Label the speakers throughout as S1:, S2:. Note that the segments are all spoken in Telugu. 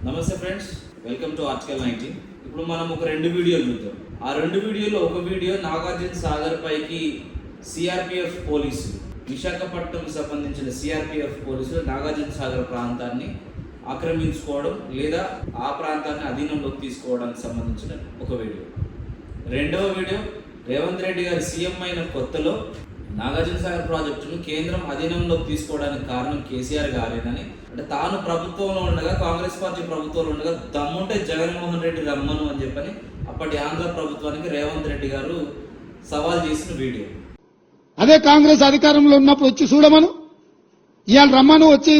S1: నమస్తే ఫ్రెండ్స్, వెల్కమ్ టు ఆర్టికల్ 19. ఇప్పుడు మనం ఒక రెండు వీడియోలు చూద్దాం. ఆ రెండు వీడియోలో ఒక వీడియో నాగార్జున సాగర్ పైకి సిఆర్పిఎఫ్ పోలీసులు, విశాఖపట్నం సంబంధించిన సిఆర్పిఎఫ్ పోలీసులు నాగార్జున సాగర్ ప్రాంతాన్ని ఆక్రమించుకోవడం లేదా ఆ ప్రాంతాన్ని అధీనంలోకి తీసుకోవడానికి సంబంధించిన ఒక వీడియో. రెండవ వీడియో రేవంత్ రెడ్డి గారు సీఎం అయిన కొత్తలో నాగార్జున సాగర్ ప్రాజెక్టును కేంద్రం అధీనంలోకి తీసుకోవడానికి కారణం కేసీఆర్ గారేనని, అంటే తాను ప్రభుత్వంలో ఉండగా, కాంగ్రెస్ పార్టీ ప్రభుత్వంలో ఉండగా దమ్ముంటే జగన్మోహన్ రెడ్డి రమ్మను అని చెప్పని అప్పటి ఆంధ్ర ప్రభుత్వానికి రేవంత్ రెడ్డి గారు సవాల్ చేసిన వీడియో.
S2: అదే కాంగ్రెస్ అధికారంలో ఉన్నప్పుడు వచ్చి చూడమను, ఇవాళ రమ్మను, వచ్చి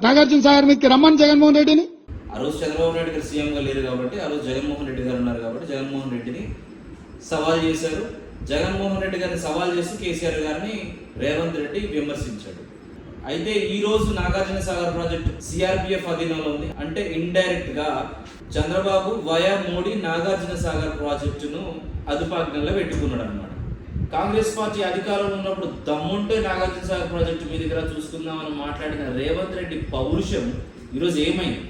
S2: నాగార్జున సాగర్ మీదకి రమ్మను జగన్మోహన్ రెడ్డిని.
S1: ఆ రోజు చంద్రబాబు నాయుడు గారు సీఎంగా లేరు కాబట్టి, ఆ రోజు జగన్మోహన్ రెడ్డి గారు ఉన్నారు కాబట్టి జగన్మోహన్ రెడ్డిని సవాల్ చేశారు. జగన్మోహన్ రెడ్డి గారిని సవాల్ చేసి కేసీఆర్ గారిని రేవంత్ రెడ్డి విమర్శించాడు. అయితే ఈ రోజు నాగార్జున సాగర్ ప్రాజెక్టు సిఆర్పిఎఫ్ అధీనంలో ఉంది. అంటే ఇండైరెక్ట్ గా చంద్రబాబు వయా మోడీ నాగార్జున సాగర్ ప్రాజెక్టును అదుపాజ్ఞంలో పెట్టుకున్నాడు అనమాట. కాంగ్రెస్ పార్టీ అధికారంలో ఉన్నప్పుడు దమ్ముంటే నాగార్జున సాగర్ ప్రాజెక్టు మీ దగ్గర చూసుకుందామని మాట్లాడిన రేవంత్ రెడ్డి పౌరుషం ఈరోజు ఏమైంది?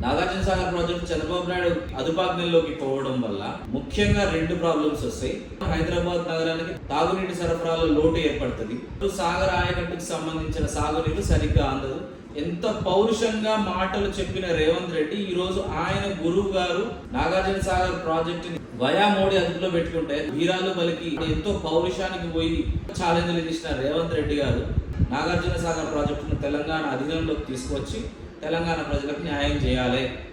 S1: నాగార్జున సాగర్ ప్రాజెక్టు చంద్రబాబు నాయుడు అదుపాజ్ఞంలోకి పోవడం వల్ల ముఖ్యంగా రెండు ప్రాబ్లమ్స్ వస్తాయి. హైదరాబాద్ నగరానికి తాగునీటి సరఫరాలో లోటు ఏర్పడుతుంది. సాగర్ ఆయకట్టుకు సంబంధించిన సాగునీరు సరిగ్గా అందదు. ఎంత పౌరుషంగా మాటలు చెప్పిన రేవంత్ రెడ్డి ఈ రోజు ఆయన గురువు గారు నాగార్జున సాగర్ ప్రాజెక్టుని వయా మోడీ అదుపులో పెట్టుకుంటే వీరాలు బలికి ఎంతో పౌరుషానికి పోయి ఛాలెంజ్లు చేసిన రేవంత్ రెడ్డి గారు నాగార్జున సాగర్ ప్రాజెక్టును తెలంగాణ అధీనంలోకి తీసుకొచ్చి తెలంగాణ ప్రజలకు న్యాయం చేయాలి.